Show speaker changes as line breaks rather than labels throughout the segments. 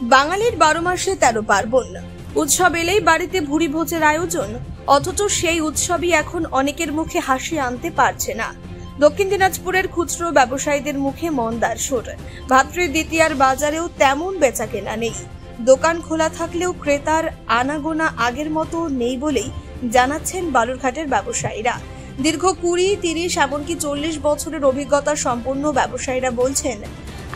বাঙালির 12 মাসে 13 পার্বণ। উৎসব এলেই বাড়িতে ভুরি ভোজের আয়োজন, অথচ সেই উৎসবই এখন অনেকের মুখে হাসি আনতে পারছে না। দক্ষিণ দিনাজপুরের খুচরো ব্যবসায়ীদের মুখে মন্দার সুর। ভাতৃ দ্বিতীয়ার বাজারেও তেমন বেচাকেনা নেই। দোকান খোলা থাকলেও ক্রেতার আনাগোনা আগের মতো নেই বলেই জানাচ্ছেন বালুরঘাটের ব্যবসায়ীরা। দীর্ঘ 20-30 এমনকি 40 বছরের অভিজ্ঞতা সম্পন্ন ব্যবসায়ীরা বলছেন,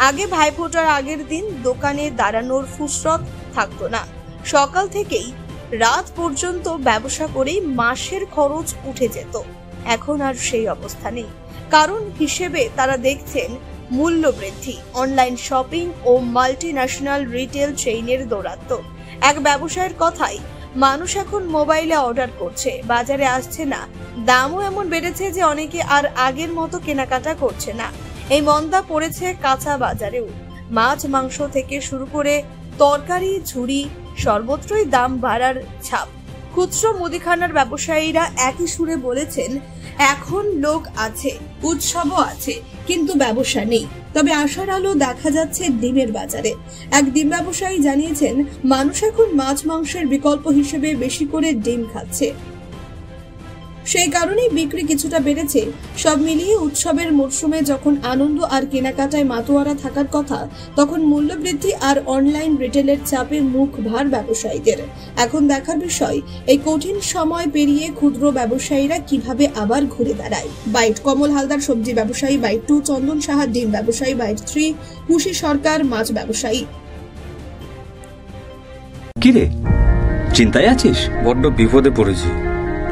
আগে ভাইফোঁটার আগের দিন দোকানে দাঁড়ানোর ফুরসত থাকতো না। সকাল থেকেই রাত পর্যন্ত ব্যবসা করেই মাসের খরচ উঠে যেত। এখন আর সেই অবস্থা নেই। কারণ হিসেবে তারা দেখছেন মূল্য বৃদ্ধি, অনলাইন শপিং ও মাল্টিন্যাশনাল রিটেল চেইনের দৌরাত্ম্য। এক ব্যবসায়ের কথাই, মানুষ এখন মোবাইলে অর্ডার করছে, বাজারে আসছে না। দামও এমন বেড়েছে যে অনেকে আর আগের মতো কেনাকাটা করছে না। এই মন্দা পড়েছে কাঁচা বাজারেও। মাছ মাংস থেকে শুরু করে তরকারি ঝুড়ি সর্বত্রই দাম বাড়ার ছাপ। খুচরো মুদিখানার ব্যবসায়ীরা একই সুরে বলেছেন, এখন লোক আছে, উৎসবও আছে, কিন্তু ব্যবসা নেই। তবে আশার আলো দেখা যাচ্ছে ডিমের বাজারে। এক ডিম ব্যবসায়ী জানিয়েছেন, মানুষ এখন মাছ মাংসের বিকল্প হিসেবে বেশি করে ডিম খাচ্ছে, সেই কারণেই বিক্রি কিছুটা বেড়েছে। সব মিলিয়ে উৎসবের মরশুমে যখন আনন্দ আর কেনাকাটায় মাতোয়ারা থাকার কথা, তখন মূল্যবৃদ্ধি আর অনলাইন রিটেলের চাপে মুখ ভার ব্যবসায়ীদের। এখন দেখার বিষয়, এই কঠিন সময় পেরিয়ে ক্ষুদ্র ব্যবসায়ীরা কিভাবে আবার ঘুরে দাঁড়ায়। বাইট কমল হালদার সবজি ব্যবসায়ী, বাইট 2 চন্দন সাহা ডিম ব্যবসায়ী, বাইট 3 খুশি সরকার মাছ ব্যবসায়ী।
কিরে, চিন্তায় আছিস?
বড্ড বিপদে পড়েছি।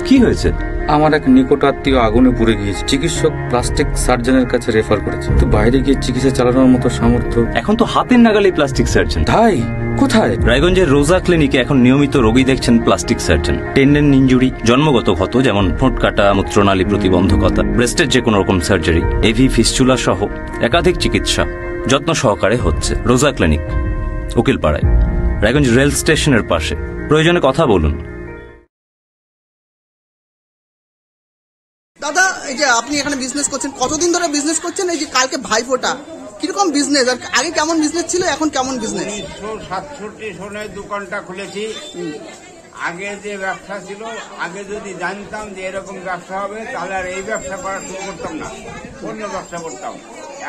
কি হয়েছে?
আমার এক নিকট আত্মীয় আগুনে পুড়ে গিয়েছে। চিকিৎসক প্লাস্টিক সার্জনের কাছে রেফার করেছে, তো বাইরে গিয়ে চিকিৎসা চালানোর মতো সামর্থ্য।
এখন তো হাতের নাগালেই প্লাস্টিক সার্জন।
তাই? কোথায়?
রায়গঞ্জের রোজা ক্লিনিকে এখন নিয়মিত রোগী দেখছেন প্লাস্টিক সার্জন। টেন্ডেন ইনজুরি, জন্মগত ক্ষত যেমন ঠোঁট কাটা, মূত্রনালী প্রতিবন্ধকতা, ব্রেস্টের যে কোনো রকম সার্জারি, এভি ফিস্চুলা সহ একাধিক চিকিৎসা যত্ন সহকারে হচ্ছে। রোজা ক্লিনিক, উকিলপাড়ায়, রায়গঞ্জ রেল স্টেশনের পাশে। প্রয়োজনে কথা বলুন।
দাদা, এই যে আপনি এখানে বিজনেস করছেন, কতদিন ধরে বিজনেস করছেন? এই যে কালকে ভাইফোঁটা, কিরকম বিজনেস, আর আগে কেমন বিজনেস ছিল, এখন কেমন বিজনেস?
1967 সনে দোকানটা খুলেছি। আগে যে ব্যবসা ছিল, আগে যদি জানতাম যে এরকম ব্যবসা হবে, তাহলে আর এই ব্যবসা করা শুরু করতাম না, অন্য ব্যবসা করতাম।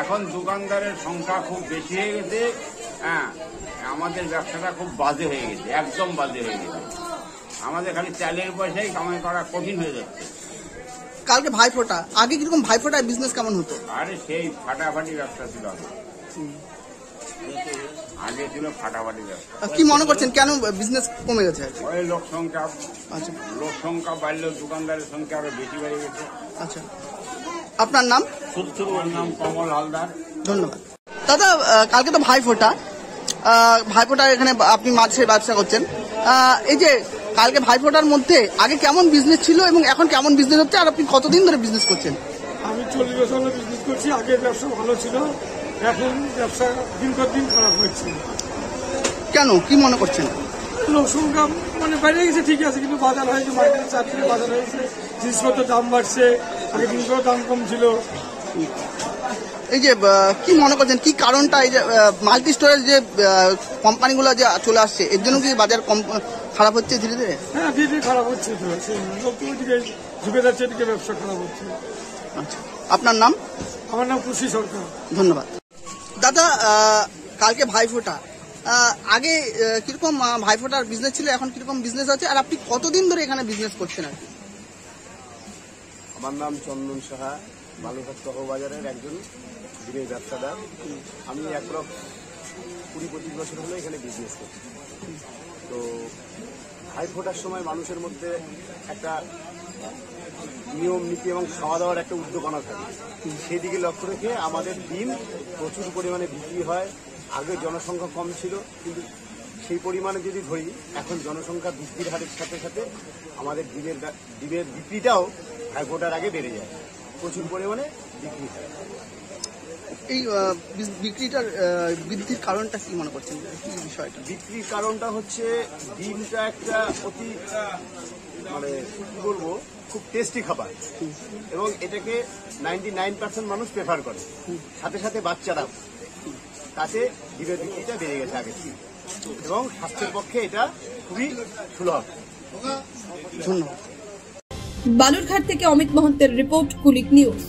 এখন দোকানদারের সংখ্যা খুব বেশি হয়ে গেছে। হ্যাঁ, আমাদের ব্যবসাটা খুব বাজে হয়ে গেছে, একদম বাজে হয়ে গেছে। আমাদের খালি চালের পয়সায় কামাই করা কঠিন হয়ে যাচ্ছে।
কালকে ভাইফোঁটা, আগে কিরকম ভাইফোঁটায় বিজনেস কেমন হতো?
আরে সেই ফাটাফাটি ব্যবসা ছিল আগে ছিল ফাটাফাটি ব্যবসা।
কি মনে করছেন কেন বিজনেস কমে গেছে?
ওই লোক সংখ্যা,
আচ্ছা,
লোক সংখ্যা বাড়লেও দোকানদারের সংখ্যা আরো বেশি বেড়ে গেছে।
আচ্ছা, আপনার নাম?
ওর নাম কমল হালদার।
ধন্যবাদ। দাদা, কালকে তো ভাইফোঁটা, ভাইফোঁটা এখানে আপনি মাছের ব্যবসা করছেন। এই যে কালকে ভাইফোঁটার মধ্যে আগে কেমন বিজনেস ছিল এবং এখন কেমন বিজনেস হচ্ছে, আর আপনি কতদিন ধরে বিজনেস করছেন?
আমি 40 বছর হলো বিজনেস করছি। আগে ব্যবসা ভালো ছিল, এখন ব্যবসা দিন পর দিন খারাপ হচ্ছে।
কেন, কি মনে করছেন?
লোক সংখ্যা মানে বাইরে গেছে, ঠিক আছে, কিন্তু বাজার হয়েছে, মার্কেটের চাপ থেকে বাজার হয়েছে, জিনিসপত্রের দাম বাড়ছে, আগে দিনগুলোর দাম কম ছিল।
এই যে কি মনে করছেন, কি কারণটা এই যে মাল্টি স্টোরেজ যে কোম্পানিগুলো যে চলে আসছে, এর জন্য কি বাজার কম খারাপ হচ্ছে ধীরে ধীরে?
হ্যাঁ, ধীরে ধীরে খারাপ হচ্ছে, তো লোক দিকে ঝুঁকে যাচ্ছে, এদিকে ব্যবসা খারাপ হচ্ছে।
আচ্ছা, আপনার নাম?
আমার নাম খুশি সরকার।
ধন্যবাদ। দাদা, কালকে ভাইফোঁটা, আগে কিরকম ভাইফোঁটার বিজনেস ছিল, এখন কিরকম বিজনেস আছে, আর আপনি কতদিন ধরে এখানে বিজনেস করছেন? আর
আমার নাম চন্দন সাহা, বালুরঘাট শহর বাজারের একজন দিনের ব্যবসাদার। আমি একরকম 20-25 বছর হলো এখানে বিজনেস করছি। তো ভাইফোঁটার সময় মানুষের মধ্যে একটা নিয়ম নীতি এবং খাওয়া দাওয়ার একটা উদ্যোগনা থাকে, সেই দিকে লক্ষ্য রেখে আমাদের ডিম প্রচুর পরিমাণে বিক্রি হয়। আগে জনসংখ্যা কম ছিল, কিন্তু সেই পরিমাণে যদি ধরি, এখন জনসংখ্যা বৃদ্ধির হারের সাথে সাথে আমাদের ডিমের বিক্রিটাও ভাইফোঁটার আগে বেড়ে যায়, প্রচুর পরিমাণে বিক্রি হয়।
এই বিক্রিটার বৃদ্ধির কারণটা কি মনে করছেন, কি বিষয়টা?
বিক্রির কারণটা হচ্ছে ডিমটা একটা অতি মানে কি বলবো, খুব টেস্টি খাবার, এবং এটাকে 99% মানুষ প্রেফার করে, সাথে সাথে বাচ্চারাও। তাতে ডিমের বিক্রিটা বেড়ে গেছে আগে থেকে। এবং স্বাস্থ্যের পক্ষে এটা খুবই সুলভ।
ধন্যবাদ।
বালুরঘাট থেকে অমিত মহন্তের রিপোর্ট, কুলিক নিউজ।